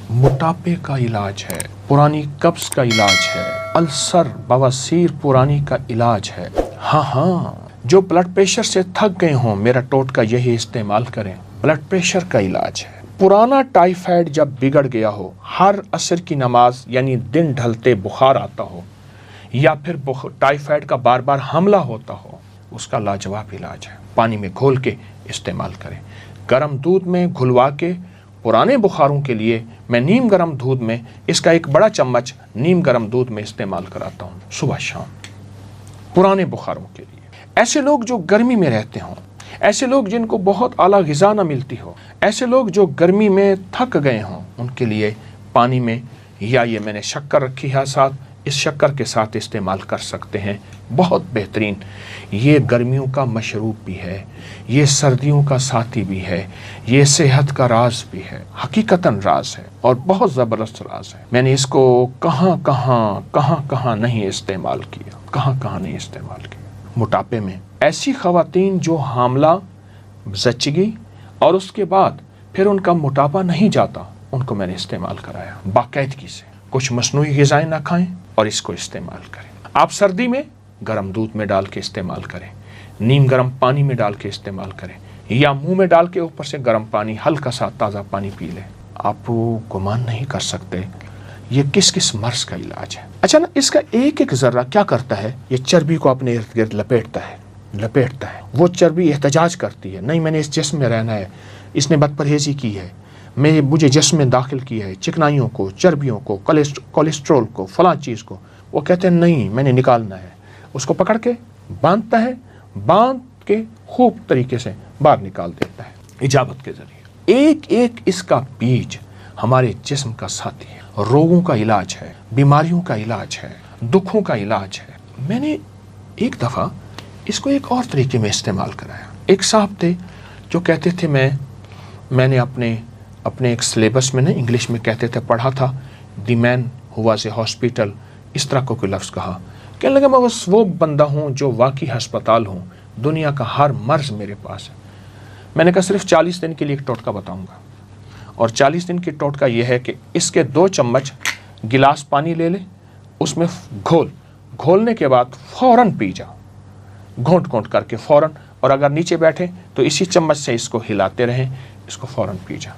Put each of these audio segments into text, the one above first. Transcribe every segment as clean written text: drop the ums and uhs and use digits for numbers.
موٹاپے کا علاج ہے، پرانی قبض کا علاج ہے، السر بواسیر پرانی کا علاج ہے۔ ہاں جو بلڈ پریشر سے تھک گئے ہوں، میرا ٹوٹکا یہی استعمال کریں، بلڈ پریشر کا علاج ہے۔ پرانا ٹائیفائڈ جب بگڑ گیا ہو، ہر عصر کی نماز یعنی دن ڈھلتے بخار آتا ہو، یا پھر ٹائیفائڈ کا بار بار حملہ ہوتا ہو، اس کا لاجواب علاج ہے۔ پانی میں گھول کے استعمال کریں، گرم دودھ میں گھلوا کے۔ پرانے بخاروں کے لیے میں نیم گرم دودھ میں اس کا ایک بڑا چمچ نیم گرم دودھ میں استعمال کراتا ہوں صبح شام، پرانے بخاروں کے لیے۔ ایسے لوگ جو گرمی میں رہتے ہوں، ایسے لوگ جن کو بہت اعلیٰ غذا نہ ملتی ہو، ایسے لوگ جو گرمی میں تھک گئے ہوں، ان کے لیے پانی میں یا یہ میں نے شکر رکھی ہے ساتھ، اس شکر کے ساتھ استعمال کر سکتے ہیں، بہت بہترین۔ یہ گرمیوں کا مشروب بھی ہے، یہ سردیوں کا ساتھی بھی ہے، یہ صحت کا راز بھی ہے، حقیقتاً راز ہے اور بہت زبردست راز ہے۔ میں نے اس کو کہاں نہیں استعمال کیا۔ موٹاپے میں ایسی خواتین جو حاملہ، زچگی اور اس کے بعد پھر ان کا موٹاپا نہیں جاتا، ان کو میں نے استعمال کرایا باقاعدگی سے۔ کچھ مصنوعی غذائیں نہ کھائیں اور اس کو استعمال کریں۔ آپ سردی میں گرم دودھ میں ڈال کے استعمال کریں، نیم گرم پانی میں ڈال کے استعمال کریں، یا منہ میں ڈال کے اوپر سے گرم پانی، ہلکا سا تازہ پانی پی لیں۔ آپ گمان نہیں کر سکتے یہ کس مرض کا علاج ہے۔ اچھا نا، اس کا ایک ایک ذرہ کیا کرتا ہے، یہ چربی کو اپنے ارد گرد لپیٹتا ہے۔ وہ چربی احتجاج کرتی ہے، نہیں میں نے اس جسم میں رہنا ہے، اس نے بد پرہیزی کی ہے، مجھے جسم میں داخل کیا ہے چکنائیوں کو، چربیوں کو، کولیسٹرول کو، فلاں چیز کو۔ وہ کہتے ہیں نہیں میں نے نکالنا ہے، اس کو پکڑ کے باندھتا ہے، باندھ کے خوب طریقے سے باہر نکال دیتا ہے اجابت کے ذریعے۔ ایک ایک اس کا بیج ہمارے جسم کا ساتھی ہے، روگوں کا علاج ہے، بیماریوں کا علاج ہے، دکھوں کا علاج ہے۔ میں نے ایک دفعہ اس کو ایک اور طریقے میں استعمال کرایا۔ ایک صاحب تھے جو کہتے تھے میں نے اپنے ایک سلیبس میں انگلش میں کہتے تھے پڑھا تھا، دی مین ہو واز اے ہاسپٹل، اس طرح کو کوئی لفظ کہا۔ کہنے لگا میں بس وہ بندہ ہوں جو واقعی ہسپتال ہوں، دنیا کا ہر مرض میرے پاس ہے۔ میں نے کہا صرف 40 دن کے لیے ایک ٹوٹکا بتاؤں گا، اور 40 دن کی ٹوٹکا یہ ہے کہ اس کے 2 چمچ گلاس پانی لے لے، اس میں گھولنے کے بعد فوراً پی جا، گھونٹ کر کے فوراً، اور اگر نیچے بیٹھے تو اسی چمچ سے اس کو ہلاتے رہیں، اس کو فوراً پی جا۔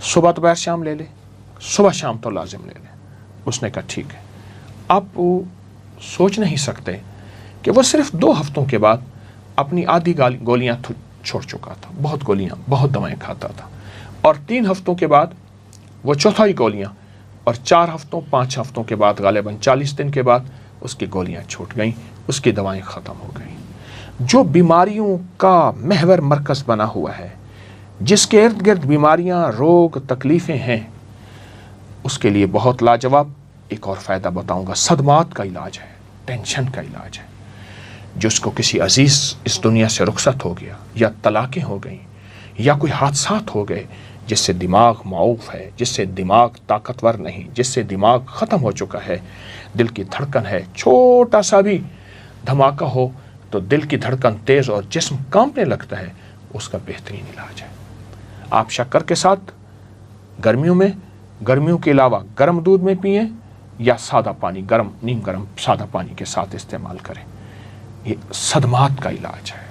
صبح دوپہر شام لے لے، صبح شام تو لازم لے لے۔ اس نے کہا ٹھیک ہے۔ آپ سوچ نہیں سکتے کہ وہ صرف 2 ہفتوں کے بعد اپنی آدھی گولیاں چھوڑ چکا تھا، بہت دوائیں کھاتا تھا، اور 3 ہفتوں کے بعد وہ چوتھائی گولیاں، اور 4 ہفتوں 5 ہفتوں کے بعد غالباً 40 دن کے بعد اس کی گولیاں چھوٹ گئیں، اس کی دوائیں ختم ہو گئیں۔ جو بیماریوں کا محور مرکز بنا ہوا ہے، جس کے ارد گرد بیماریاں، روگ، تکلیفیں ہیں، اس کے لیے بہت لاجواب ایک اور فائدہ بتاؤں گا۔ صدمات کا علاج ہے، ٹینشن کا علاج ہے۔ جس کو کسی عزیز اس دنیا سے رخصت ہو گیا، یا طلاقیں ہو گئیں، یا کوئی حادثات ہو گئے، جس سے دماغ معوف ہے، جس سے دماغ طاقتور نہیں، جس سے دماغ ختم ہو چکا ہے، دل کی دھڑکن ہے، چھوٹا سا بھی دھماکہ ہو تو دل کی دھڑکن تیز اور جسم کانپنے لگتا ہے، اس کا بہترین علاج ہے۔ آپ شکر کے ساتھ گرمیوں کے علاوہ گرم دودھ میں پئیں، یا سادہ پانی، نیم گرم سادہ پانی کے ساتھ استعمال کریں۔ یہ صدمات کا علاج ہے،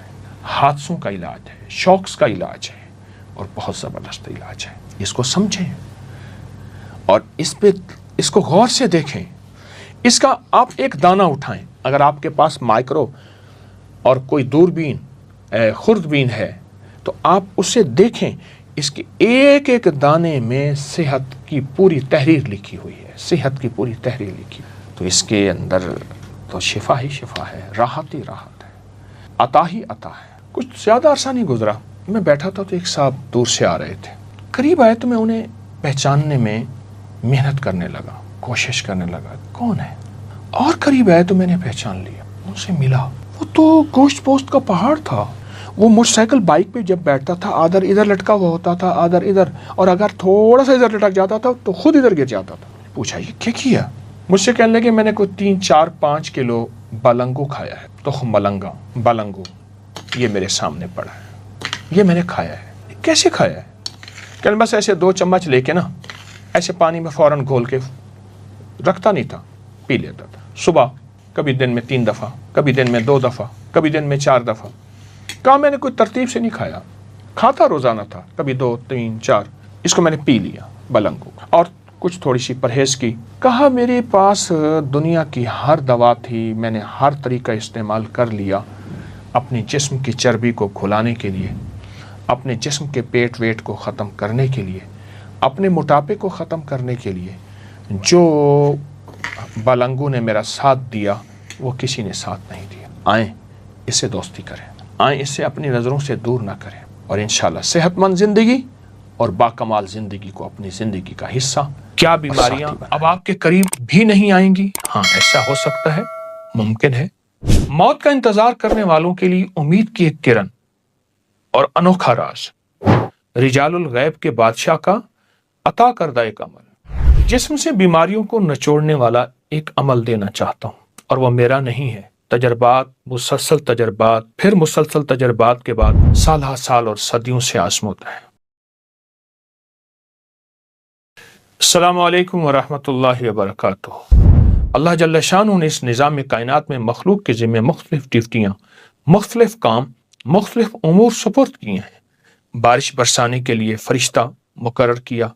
حادثوں کا علاج ہے، شوکس کا علاج ہے، اور بہت زبردست علاج ہے۔ اس کو سمجھیں اور اس کو غور سے دیکھیں۔ اس کا آپ ایک دانہ اٹھائیں، اگر آپ کے پاس مائکرو اور کوئی دوربین، خوردبین ہے، تو آپ اسے دیکھیں، اس کے ایک ایک دانے میں صحت کی پوری تحریر لکھی ہوئی ہے، صحت کی پوری تحریر لکھی ہوئی ہے۔ تو اس کے اندر تو شفا ہی شفا ہے، راحت ہی راحت ہے، عطا ہی عطا ہے۔ کچھ زیادہ عرصہ نہیں گزرا، میں بیٹھا تھا تو ایک صاحب دور سے آ رہے تھے، قریب آئے تو میں انہیں پہچاننے میں محنت کرنے لگا، کوشش کرنے لگا کون ہے، اور قریب آئے تو میں نے پہچان لیا، ان سے ملا۔ وہ تو گوشت پوست کا پہاڑ تھا۔ وہ موٹر سائیکل بائک پہ جب بیٹھتا تھا، آدھر ادھر لٹکا ہوا ہوتا تھا، آدھر ادھر، اور اگر تھوڑا سا ادھر لٹک جاتا تھا تو خود ادھر گر جاتا تھا۔ پوچھا یہ کیا کیا؟ مجھ سے کہنے لگے میں نے کوئی 3 4 5 کلو بلنگو کھایا ہے، تخم بلنگو، یہ میرے سامنے پڑا ہے، یہ میں نے کھایا ہے۔ کیسے کھایا ہے؟ کہ بس ایسے 2 چمچ لے کے نا ایسے پانی میں فوراً گھول کے رکھتا نہیں تھا، پی لیتا تھا صبح، کبھی دن میں 3 دفعہ، کبھی دن میں 2 دفعہ، کبھی دن میں 4 دفعہ۔ کہا میں نے کوئی ترتیب سے نہیں کھایا، کھاتا روزانہ تھا، کبھی 2 3 4، اس کو میں نے پی لیا بلنگو اور کچھ تھوڑی سی پرہیز کی۔ کہا میرے پاس دنیا کی ہر دوا تھی، میں نے ہر طریقہ استعمال کر لیا اپنے جسم کی چربی کو کھلانے کے لیے، اپنے جسم کے پیٹ ویٹ کو ختم کرنے کے لیے، اپنے موٹاپے کو ختم کرنے کے لیے۔ جو بلنگو نے میرا ساتھ دیا وہ کسی نے ساتھ نہیں دیا۔ آئیں اس سے دوستی کریں، آئیں اس سے اپنی نظروں سے دور نہ کریں، اور انشاءاللہ صحت مند زندگی اور باکمال زندگی کو اپنی زندگی کا حصہ۔ کیا بیماریاں اب آپ کے قریب بھی نہیں آئیں گی؟ ہاں، ایسا ہو سکتا ہے، ممکن ہے۔ موت کا انتظار کرنے والوں کے لیے امید کی ایک کرن اور انوکھا راز، رجال الغیب کے بادشاہ کا عطا کردہ ایک عمل۔ جسم سے بیماریوں کو نچوڑنے والا ایک عمل دینا چاہتا ہوں، اور وہ میرا نہیں ہے۔ تجربات، مسلسل تجربات، پھر مسلسل تجربات کے بعد سالہ سال اور صدیوں سے آزموتا ہے۔ السلام علیکم ورحمۃ اللہ وبرکاتہ۔ اللہ جل شانہ نے اس نظام کائنات میں مخلوق کے ذمے مختلف ڈیوٹیاں، مختلف کام، مختلف امور سپرد کیے ہیں۔ بارش برسانے کے لیے فرشتہ مقرر کیا،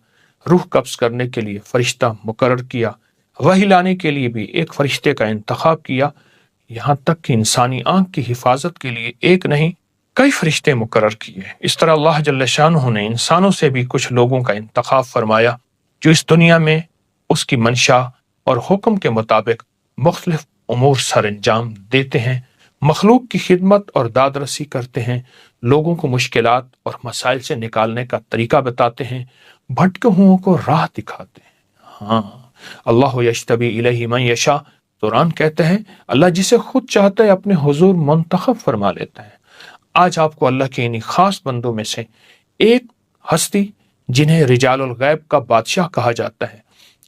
روح قبض کرنے کے لیے فرشتہ مقرر کیا، وحی لانے کے لیے بھی ایک فرشتے کا انتخاب کیا، یہاں تک کہ انسانی آنکھ کی حفاظت کے لیے ایک نہیں کئی فرشتے مقرر کیے۔ اس طرح اللہ جل شانہ نے انسانوں سے بھی کچھ لوگوں کا انتخاب فرمایا جو اس دنیا میں اس کی منشا اور حکم کے مطابق مختلف امور سر انجام دیتے ہیں، مخلوق کی خدمت اور داد رسی کرتے ہیں، لوگوں کو مشکلات اور مسائل سے نکالنے کا طریقہ بتاتے ہیں، بھٹکے ہوئوں کو راہ دکھاتے ہیں۔ ہاں، اللہ یجتبی الیہ من یشاء، قرآن کہتے ہیں اللہ جسے خود چاہتا ہے اپنے حضور منتخب فرما لیتا ہے۔ آج آپ کو اللہ کے انہی خاص بندوں میں سے ایک ہستی جنہیں رجال الغیب کا بادشاہ کہا جاتا ہے،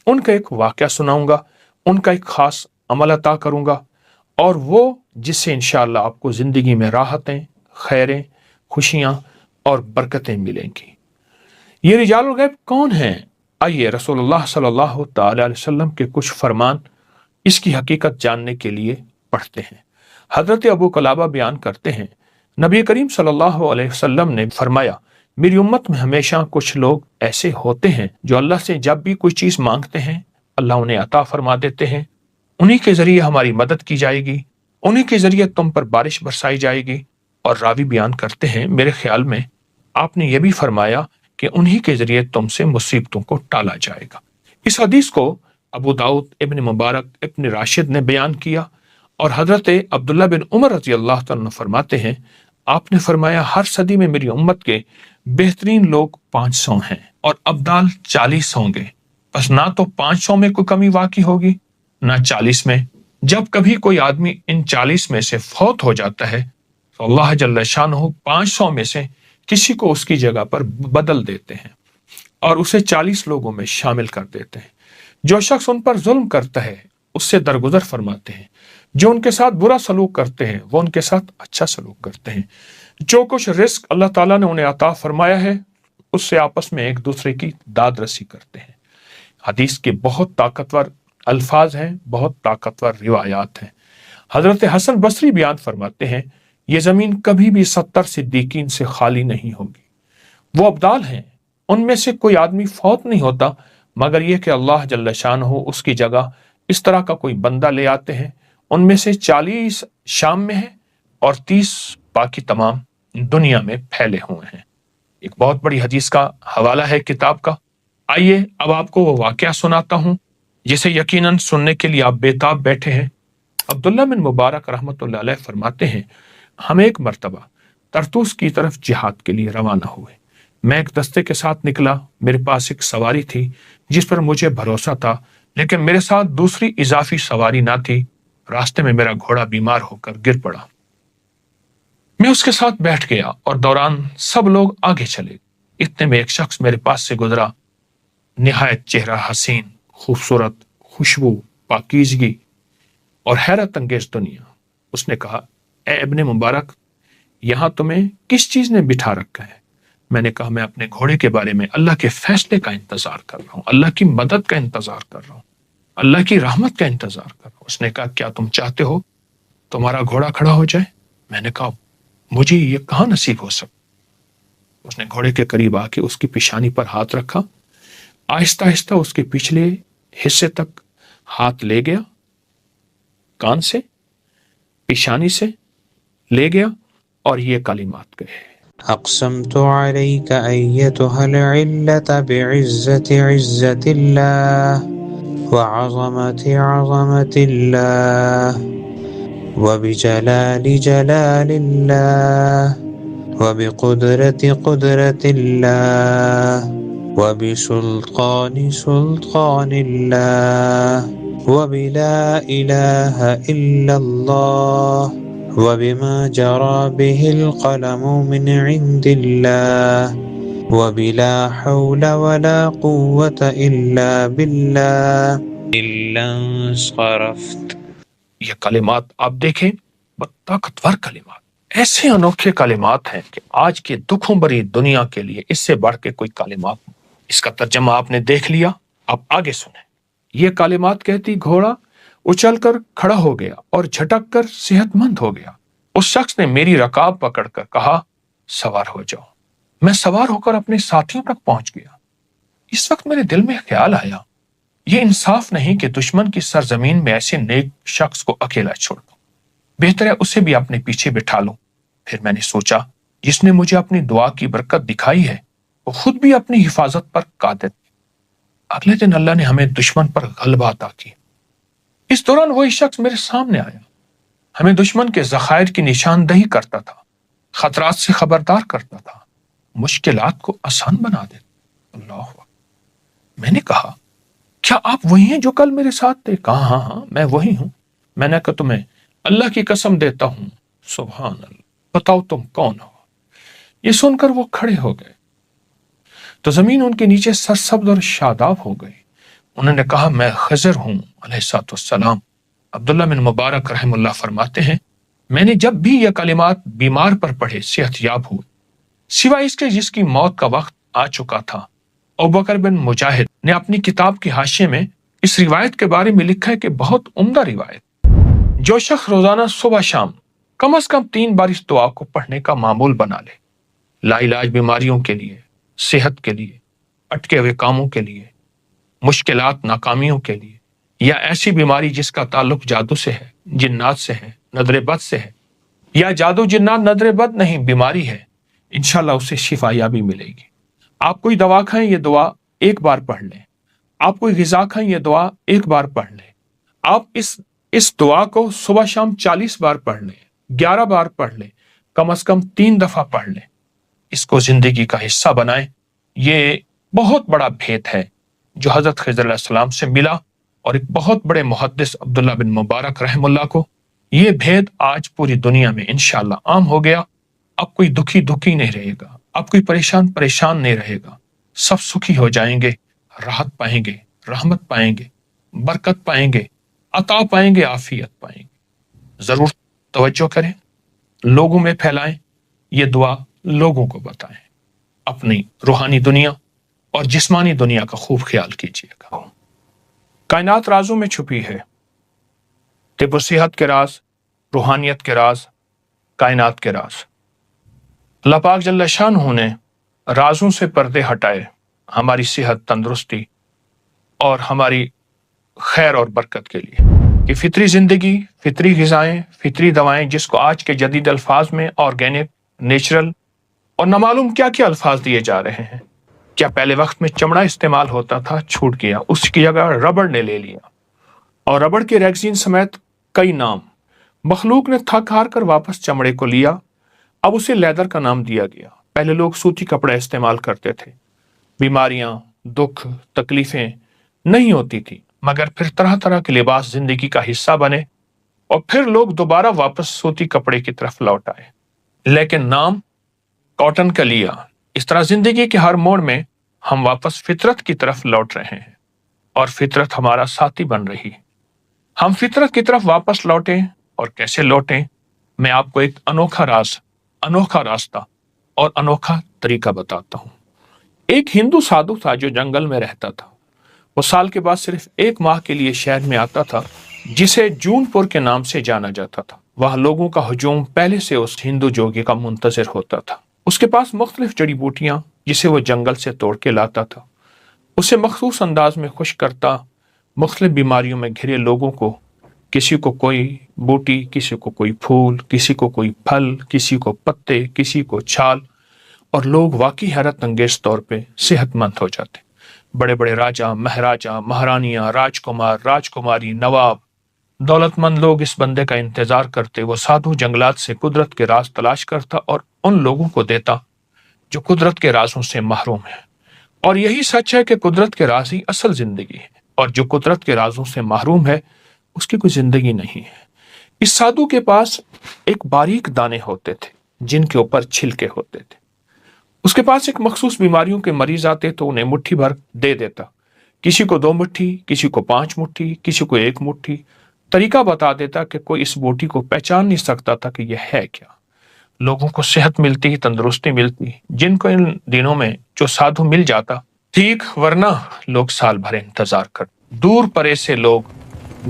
ان کا ایک واقعہ سناؤں گا، ان کا ایک خاص عمل عطا کروں گا، اور وہ جس سے انشاءاللہ آپ کو زندگی میں راحتیں، خیریں، خوشیاں اور برکتیں ملیں گی۔ یہ رجال الغیب کون ہیں؟ آئیے رسول اللہ صلی اللہ تعالی علیہ وسلم کے کچھ فرمان اس کی حقیقت جاننے کے لیے پڑھتے ہیں۔ حضرت ابو قلابہ بیان کرتے ہیں نبی کریم صلی اللہ علیہ وسلم نے فرمایا میری امت میں ہمیشہ کچھ لوگ ایسے ہوتے ہیں جو اللہ سے جب بھی کوئی چیز مانگتے ہیں اللہ انہیں عطا فرما دیتے ہیں، انہی کے ذریعے ہماری مدد کی جائے گی، انہی کے ذریعے تم پر بارش برسائی جائے گی۔ اور راوی بیان کرتے ہیں میرے خیال میں آپ نے یہ بھی فرمایا کہ انہی کے ذریعے تم سے مصیبتوں کو ٹالا جائے گا۔ اس حدیث کو ابو داؤد، ابن مبارک، ابن راشد نے بیان کیا، اور حضرت عبداللہ بن عمر رضی اللہ تعالیٰ فرماتے ہیں آپ نے فرمایا ہر صدی میں میری امت کے بہترین لوگ 500 ہیں اور ابدال 40 ہوں گے، بس نہ تو 500 میں کوئی کمی واقع ہوگی نہ 40 میں۔ جب کبھی کوئی آدمی ان 40 میں سے فوت ہو جاتا ہے تو اللہ جل شانہ 500 میں سے کسی کو اس کی جگہ پر بدل دیتے ہیں اور اسے 40 لوگوں میں شامل کر دیتے ہیں۔ جو شخص ان پر ظلم کرتا ہے اس سے درگزر فرماتے ہیں، جو ان کے ساتھ برا سلوک کرتے ہیں وہ ان کے ساتھ اچھا سلوک کرتے ہیں، جو کچھ رزق اللہ تعالیٰ نے انہیں عطا فرمایا ہے اس سے آپس میں ایک دوسرے کی داد رسی کرتے ہیں۔ حدیث کے بہت طاقتور الفاظ ہیں، بہت طاقتور روایات ہیں۔ حضرت حسن بصری بیان فرماتے ہیں یہ زمین کبھی بھی 70 صدیقین سے خالی نہیں ہوگی۔ وہ ابدال ہیں، ان میں سے کوئی آدمی فوت نہیں ہوتا مگر یہ کہ اللہ جل شانہ اس کی جگہ اس طرح کا کوئی بندہ لے آتے ہیں، ان میں سے 40 شام میں ہیں اور 30 باقی تمام دنیا میں پھیلے ہوئے ہیں۔ ایک بہت بڑی حدیث کا حوالہ ہے کتاب کا۔ آئیے اب آپ کو وہ واقعہ سناتا ہوں جسے یقیناً سننے کے لیے آپ بےتاب بیٹھے ہیں۔ عبداللہ بن مبارک رحمۃ اللہ علیہ فرماتے ہیں ہم ایک مرتبہ طرطوس کی طرف جہاد کے لیے روانہ ہوئے۔ میں ایک دستے کے ساتھ نکلا، میرے پاس ایک سواری تھی جس پر مجھے بھروسہ تھا، لیکن میرے ساتھ دوسری اضافی سواری نہ تھی۔ راستے میں میرا گھوڑا بیمار ہو کر گر پڑا، میں اس کے ساتھ بیٹھ گیا اور دوران سب لوگ آگے چلے۔ اتنے میں ایک شخص میرے پاس سے گزرا، نہایت چہرہ حسین، خوبصورت، خوشبو، پاکیزگی اور حیرت انگیز دنیا۔ اس نے کہا اے ابن مبارک، یہاں تمہیں کس چیز نے بٹھا رکھا ہے؟ میں نے کہا میں اپنے گھوڑے کے بارے میں اللہ کے فیصلے کا انتظار کر رہا ہوں، اللہ کی مدد کا انتظار کر رہا ہوں، اللہ کی رحمت کا انتظار کر رہا ہوں۔ اس نے کہا کیا تم چاہتے ہو تمہارا گھوڑا کھڑا ہو جائے؟ میں نے کہا مجھے یہ کہاں نصیب ہو سکتا۔ اس نے گھوڑے کے قریب آ کے اس کی پیشانی پر ہاتھ رکھا، آہستہ آہستہ اس کے پچھلے حصے تک ہاتھ لے گیا، کان سے پیشانی سے لے گیا اور یہ کلمات کہے: أقسمت عليك أيتها العلة بعزة عزة الله وعظمة عظمة الله وبجلال جلال الله وبقدرة قدرة الله وبسلطان سلطان الله وبلا إله إلا الله وبما جرى به القلم من عند الله وبلا حول ولا قوة إلا بالله إلا انصرفت۔ یہ کلمات آپ دیکھیں، طاقتور کلمات، ایسے انوکھے کلمات ہیں کہ آج کی دکھوں بری دنیا کے لیے اس سے بڑھ کے کوئی کلمات نہیں۔ اس کا ترجمہ آپ نے دیکھ لیا، اب آگے سنیں۔ یہ کلمات کہتی گھوڑا اچھل کر کھڑا ہو گیا اور جھٹک کر صحت مند ہو گیا۔ اس شخص نے میری رکاب پکڑ کر کہا سوار ہو جاؤ۔ میں سوار ہو کر اپنے ساتھیوں تک پہنچ گیا۔ اس وقت میرے دل میں خیال آیا یہ انصاف نہیں کہ دشمن کی سرزمین میں ایسے نیک شخص کو اکیلا چھوڑ دوں، بہتر ہے اسے بھی اپنے پیچھے بٹھا لوں۔ پھر میں نے سوچا جس نے مجھے اپنی دعا کی برکت دکھائی ہے وہ خود بھی اپنی حفاظت پر قادر ہے۔ اگلے دن اللہ نے ہمیں دشمن پر غلبہ عطا کی۔ اس دوران وہی شخص میرے سامنے آیا، ہمیں دشمن کے ذخائر کی نشاندہی کرتا تھا، خطرات سے خبردار کرتا تھا، مشکلات کو آسان بنا دیتا۔ اللہ اکبر۔ میں نے کہا کیا آپ وہی ہیں جو کل میرے ساتھ تھے؟ کہا ہاں میں وہی ہوں۔ میں نے کہا تمہیں اللہ کی قسم دیتا ہوں، سبحان اللہ، بتاؤ تم کون ہو؟ یہ سن کر وہ کھڑے ہو گئے تو زمین ان کے نیچے سرسبز اور شاداب ہو گئی۔ انہوں نے کہا میں خضر ہوں علیہ الصلوۃ والسلام۔ عبداللہ بن مبارک رحم اللہ فرماتے ہیں میں نے جب بھی یہ کلمات بیمار پر پڑھے صحت یاب ہوئے، سوائے اس کے جس کی موت کا وقت آ چکا تھا۔ ابوبکر بن مجاہد نے اپنی کتاب کے حاشیے میں اس روایت کے بارے میں لکھا ہے کہ بہت عمدہ روایت۔ جو شخص روزانہ صبح شام کم از کم 3 بار اس دعا کو پڑھنے کا معمول بنا لے، لا علاج بیماریوں کے لیے، صحت کے لیے، اٹکے ہوئے کاموں کے لیے، مشکلات ناکامیوں کے لیے، یا ایسی بیماری جس کا تعلق جادو سے ہے، جنات سے ہے، نظر بد سے ہے، یا جادو جنات نظر بد نہیں بیماری ہے، انشاءاللہ اسے شفا یابی ملے گی۔ آپ کوئی دوا کھائیں یہ دعا 1 بار پڑھ لیں، آپ کوئی غذا کھائیں یہ دعا 1 بار پڑھ لیں، آپ اس دعا کو صبح شام 40 بار پڑھ لیں، 11 بار پڑھ لیں، کم از کم 3 دفعہ پڑھ لیں، اس کو زندگی کا حصہ بنائیں۔ یہ بہت بڑا بھید ہے جو حضرت خضر علیہ السلام سے ملا، اور ایک بہت بڑے محدث عبداللہ بن مبارک رحم اللہ کو یہ بھید آج پوری دنیا میں انشاءاللہ عام ہو گیا۔ اب کوئی دکھی نہیں رہے گا، اب کوئی پریشان نہیں رہے گا، سب سکھی ہو جائیں گے، راحت پائیں گے، رحمت پائیں گے، برکت پائیں گے، عطا پائیں گے، عافیت پائیں گے۔ ضرور توجہ کریں، لوگوں میں پھیلائیں، یہ دعا لوگوں کو بتائیں، اپنی روحانی دنیا اور جسمانی دنیا کا خوب خیال کیجیے گا۔ کائنات رازوں میں چھپی ہے، طب و صحت کے راز، روحانیت کے راز، کائنات کے راز۔ اللہ پاک جل شانہ نے رازوں سے پردے ہٹائے ہماری صحت، تندرستی اور ہماری خیر اور برکت کے لیے، کہ فطری زندگی، فطری غذائیں، فطری دوائیں، جس کو آج کے جدید الفاظ میں آرگینک، نیچرل اور نامعلوم کیا کیا الفاظ دیے جا رہے ہیں۔ کیا پہلے وقت میں چمڑا استعمال ہوتا تھا؟ چھوٹ گیا، اس کی جگہ ربڑ نے لے لیا، اور ربڑ کے ریگزین سمیت کئی نام مخلوق نے تھک ہار کر واپس چمڑے کو لیا، اب اسے لیدر کا نام دیا گیا۔ پہلے لوگ سوتی کپڑے استعمال کرتے تھے، بیماریاں، دکھ، تکلیفیں نہیں ہوتی تھی، مگر پھر طرح طرح کے لباس زندگی کا حصہ بنے اور پھر لوگ دوبارہ واپس سوتی کپڑے کی طرف لوٹ آئے، لیکن نام کاٹن کا لیا۔ اس طرح زندگی کے ہر موڑ میں ہم واپس فطرت کی طرف لوٹ رہے ہیں، اور فطرت ہمارا ساتھی بن رہی ہے۔ ہم فطرت کی طرف واپس لوٹیں، اور کیسے لوٹیں؟ میں آپ کو ایک انوکھا راستہ اور انوکھا طریقہ بتاتا ہوں۔ ایک ہندو سادھو تھا جو جنگل میں رہتا تھا۔ وہ سال کے بعد صرف 1 ماہ کے لیے شہر میں آتا تھا جسے جون پور کے نام سے جانا جاتا تھا۔ وہاں لوگوں کا ہجوم پہلے سے اس ہندو جوگی کا منتظر ہوتا تھا۔ اس کے پاس مختلف جڑی بوٹیاں جسے وہ جنگل سے توڑ کے لاتا تھا، اسے مخصوص انداز میں خشک کرتا، مختلف بیماریوں میں گھرے لوگوں کو، کسی کو کوئی بوٹی، کسی کو کوئی پھول، کسی کو کوئی پھل، کسی کو پتے، کسی کو چھال، اور لوگ واقعی حیرت انگیز طور پہ صحت مند ہو جاتے۔ بڑے بڑے راجا، مہاراجا، مہارانیاں، راجکمار، راجکماری، نواب، دولت مند لوگ اس بندے کا انتظار کرتے۔ وہ سادھو جنگلات سے قدرت کے راز تلاش کرتا اور ان لوگوں کو دیتا جو قدرت کے رازوں سے محروم ہیں۔ اور یہی سچ ہے کہ قدرت کے راز ہی اصل زندگی ہے، اور جو قدرت کے رازوں سے محروم ہے اس کی کوئی زندگی نہیں ہے۔ اس سادھو کے پاس ایک باریک دانے ہوتے تھے جن کے اوپر چھلکے ہوتے تھے۔ اس کے پاس ایک مخصوص بیماریوں کے مریض آتے تو انہیں مٹھی بھر دے دیتا، کسی کو 2 مٹھی، کسی کو 5 مٹھی، کسی کو 1 مٹھی۔ طریقہ بتا دیتا کہ کوئی اس بوٹی کو پہچان نہیں سکتا تھا کہ یہ ہے کیا۔ لوگوں کو صحت ملتی، تندرستی ملتی، جن کو ان دنوں میں جو سادھو مل جاتا ٹھیک، ورنہ لوگ سال بھر انتظار کرتے۔ دور پرے سے لوگ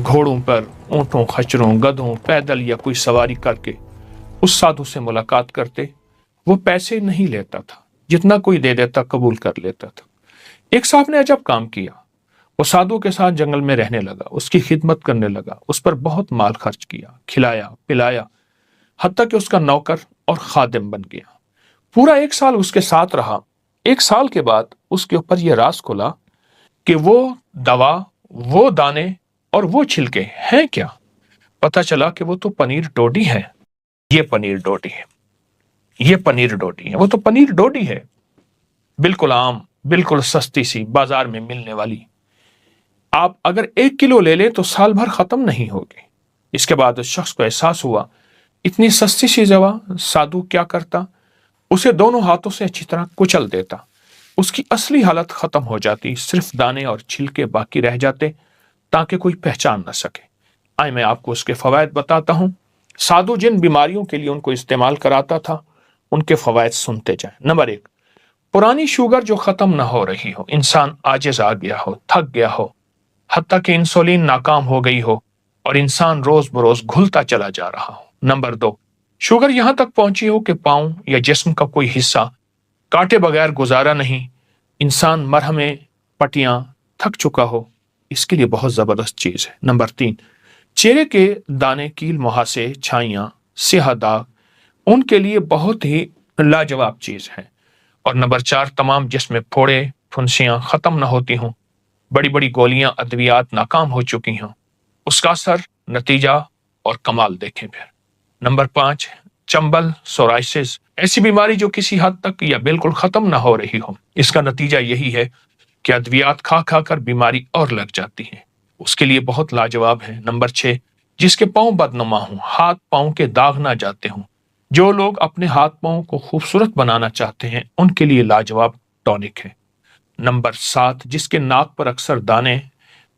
گھوڑوں پر، اونٹوں، خچروں، گدھوں، پیدل یا کوئی سواری کر کے اس سادھو سے ملاقات کرتے۔ وہ پیسے نہیں لیتا تھا، جتنا کوئی دے دیتا قبول کر لیتا تھا۔ ایک صاحب نے عجب کام کیا، وہ سادھو کے ساتھ جنگل میں رہنے لگا، اس کی خدمت کرنے لگا، اس پر بہت مال خرچ کیا، کھلایا پلایا، حتیٰ کہ اس کا نوکر اور خادم بن گیا۔ پورا 1 سال اس کے ساتھ رہا۔ 1 سال کے بعد اس کے اوپر یہ راز کھلا کہ وہ دوا، وہ دانے اور وہ چھلکے ہیں کیا۔ پتہ چلا کہ وہ تو پنیر ڈوڈی ہے۔ یہ پنیر ڈوڈی ہے، یہ پنیر ڈوڈی ہے، وہ تو پنیر ڈوڈی ہے، بالکل عام، بالکل سستی سی بازار میں ملنے والی۔ آپ اگر 1 کلو لے لیں تو سال بھر ختم نہیں ہوگی۔ اس کے بعد اس شخص کو احساس ہوا اتنی سستی سی دوا۔ سادھو کیا کرتا، اسے دونوں ہاتھوں سے اچھی طرح کچل دیتا، اس کی اصلی حالت ختم ہو جاتی، صرف دانے اور چھلکے باقی رہ جاتے تاکہ کوئی پہچان نہ سکے۔ آئے میں آپ کو اس کے فوائد بتاتا ہوں۔ سادھو جن بیماریوں کے لیے ان کو استعمال کراتا تھا ان کے فوائد سنتے جائیں۔ نمبر 1، پرانی شوگر جو ختم نہ ہو رہی ہو، انسان عاجز آ گیا ہو، تھک گیا ہو، حتیٰ کہ انسولین ناکام ہو گئی ہو اور انسان روز بروز گھلتا چلا جا رہا ہو۔ نمبر 2، شوگر یہاں تک پہنچی ہو کہ پاؤں یا جسم کا کوئی حصہ کاٹے بغیر گزارا نہیں، انسان مرہمیں، پٹیاں تھک چکا ہو، اس کے لیے بہت زبردست چیز ہے۔ نمبر 3، چہرے کے دانے، کیل، مہاسے، چھائیاں، سیاہ داغ، ان کے لیے بہت ہی لاجواب چیز ہے۔ اور نمبر 4، تمام جسم میں پھوڑے پھنسیاں ختم نہ ہوتی ہوں، بڑی بڑی گولیاں، ادویات ناکام ہو چکی ہوں، اس کا اثر، نتیجہ اور کمال دیکھیں پھر۔ نمبر 5، چمبل، سورائسس، ایسی بیماری جو کسی حد تک یا بالکل ختم نہ ہو رہی ہو، اس کا نتیجہ یہی ہے کہ ادویات کھا کھا کر بیماری اور لگ جاتی ہے، اس کے لیے بہت لاجواب ہے۔ نمبر 6، جس کے پاؤں بدنما ہوں، ہاتھ پاؤں کے داغ نہ جاتے ہوں، جو لوگ اپنے ہاتھ پاؤں کو خوبصورت بنانا چاہتے ہیں ان کے لیے لاجواب ٹونک ہے۔ نمبر 7، جس کے ناک پر اکثر دانے،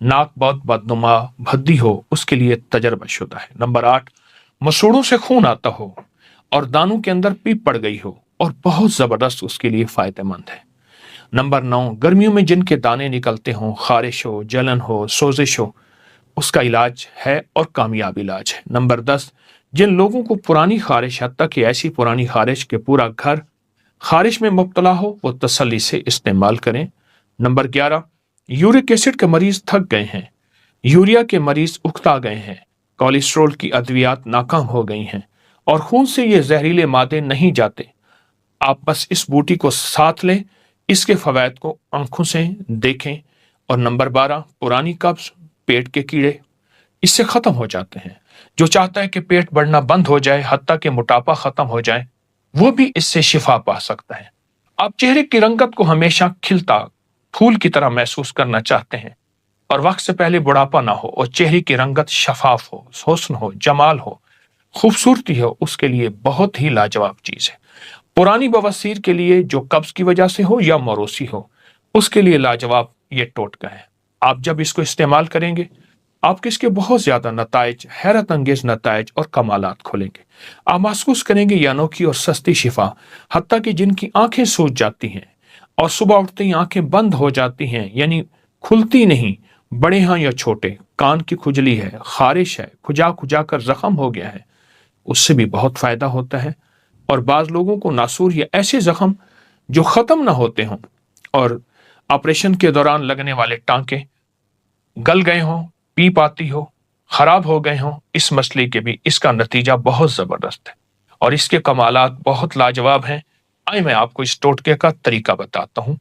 ناک بہت بدنما، بھدی ہو، اس کے لیے تجربہ شدہ ہے۔ نمبر 8، مسوڑوں سے خون آتا ہو اور دانوں کے اندر پیپ پڑ گئی ہو اور بہت زبردست، اس کے لیے فائدہ مند ہے۔ نمبر 9، گرمیوں میں جن کے دانے نکلتے ہوں، خارش ہو، جلن ہو، سوزش ہو، اس کا علاج ہے اور کامیاب علاج ہے۔ نمبر 10، جن لوگوں کو پرانی خارش، حتیٰ کہ ایسی پرانی خارش کہ پورا گھر خارش میں مبتلا ہو، وہ تسلی سے استعمال کریں۔ نمبر 11، یورک ایسڈ کے مریض تھک گئے ہیں، یوریا کے مریض اکتا گئے ہیں، کولیسٹرول کی ادویات ناکام ہو گئی ہیں اور خون سے یہ زہریلے مادے نہیں جاتے، آپ بس اس بوٹی کو ساتھ لیں، اس کے فوائد کو آنکھوں سے دیکھیں۔ اور نمبر 12، پرانی قبض، پیٹ کے کیڑے، اس سے ختم ہو جاتے ہیں۔ جو چاہتا ہے کہ پیٹ بڑھنا بند ہو جائے، حتیٰ کہ موٹاپا ختم ہو جائے، وہ بھی اس سے شفا پا سکتا ہے۔ آپ چہرے کی رنگت کو ہمیشہ کھلتا پھول کی طرح محسوس کرنا چاہتے ہیں اور وقت سے پہلے بڑھاپا نہ ہو اور چہرے کی رنگت شفاف ہو، حسن ہو، جمال ہو، خوبصورتی ہو، اس کے لیے بہت ہی لاجواب چیز ہے۔ پرانی بواسیر کے لیے جو قبض کی وجہ سے ہو یا موروثی ہو، اس کے لیے لاجواب یہ ٹوٹکا ہے۔ آپ جب اس کو استعمال کریں گے آپ کے اس کے بہت زیادہ نتائج، حیرت انگیز نتائج اور کمالات کھولیں گے۔ آپ محسوس کریں گے یہ انوکھی اور سستی شفا، حتیٰ کہ جن کی آنکھیں سوج جاتی ہیں اور صبح اٹھتے ہی آنکھیں بند ہو جاتی ہیں، یعنی کھلتی نہیں، بڑے ہاں یا چھوٹے، کان کی کھجلی ہے، خارش ہے، کھجا کھجا کر زخم ہو گیا ہے، اس سے بھی بہت فائدہ ہوتا ہے۔ اور بعض لوگوں کو ناسور یا ایسے زخم جو ختم نہ ہوتے ہوں اور آپریشن کے دوران لگنے والے ٹانکے گل گئے ہوں، پیپ آتی ہو، خراب ہو گئے ہوں، اس مسئلے کے بھی اس کا نتیجہ بہت زبردست ہے اور اس کے کمالات بہت لاجواب ہیں۔ آئے میں آپ کو اس ٹوٹکے کا طریقہ بتاتا ہوں۔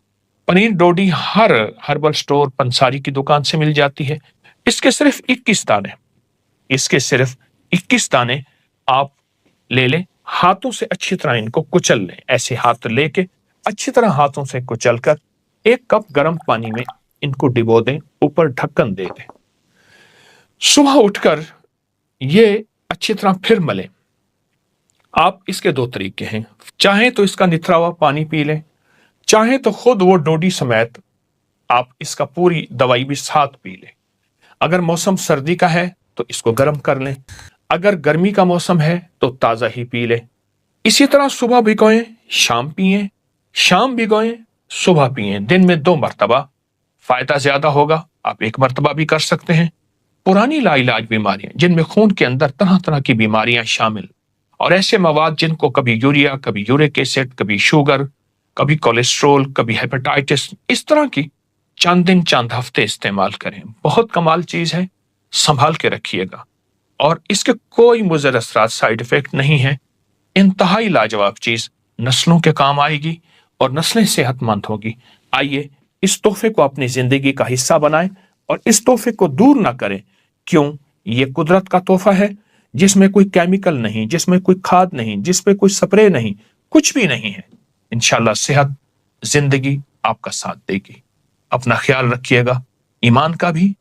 پنیر ڈوڈی ہر ہربل سٹور پنساری کی دکان سے مل جاتی ہے۔ اس کے صرف 21 دانے آپ لے لیں، ہاتھوں سے اچھی طرح ان کو کچل لیں، ایسے ہاتھ لے کے اچھی طرح ہاتھوں سے کچل کر 1 کپ گرم پانی میں ان کو ڈبو دیں، اوپر ڈھکن دے دیں۔ صبح اٹھ کر یہ اچھی طرح پھر ملیں۔ آپ اس کے 2 طریقے ہیں، چاہیں تو اس کا نتھرا ہوا پانی پی لیں، چاہیں تو خود وہ ڈوڈی سمیت آپ اس کا پوری دوائی بھی ساتھ پی لیں۔ اگر موسم سردی کا ہے تو اس کو گرم کر لیں، اگر گرمی کا موسم ہے تو تازہ ہی پی لیں۔ اسی طرح صبح بھگوئیں، شام پئیں، شام بھگوئیں، صبح پئیں، دن میں 2 مرتبہ۔ فائدہ زیادہ ہوگا، آپ 1 مرتبہ بھی کر سکتے ہیں۔ پرانی لا علاج بیماریاں جن میں خون کے اندر طرح طرح کی بیماریاں شامل اور ایسے مواد جن کو کبھی یوریا، کبھی یورک ایسڈ، کبھی شوگر، کبھی کولیسٹرول، کبھی ہیپاٹائٹس، اس طرح کی چند دن چند ہفتے استعمال کریں۔ بہت کمال چیز ہے، سنبھال کے رکھیے گا اور اس کے کوئی مضر اثرات، سائیڈ افیکٹ نہیں ہے۔ انتہائی لاجواب چیز، نسلوں کے کام آئے گی اور نسلیں صحت مند ہوگی۔ آئیے اس تحفے کو اپنی زندگی کا حصہ بنائیں اور اس تحفے کو دور نہ کریں، کیوں؟ یہ قدرت کا تحفہ ہے جس میں کوئی کیمیکل نہیں، جس میں کوئی کھاد نہیں، جس میں کوئی سپرے نہیں، کچھ بھی نہیں ہے۔ انشاءاللہ صحت زندگی آپ کا ساتھ دے گی۔ اپنا خیال رکھیے گا، ایمان کا بھی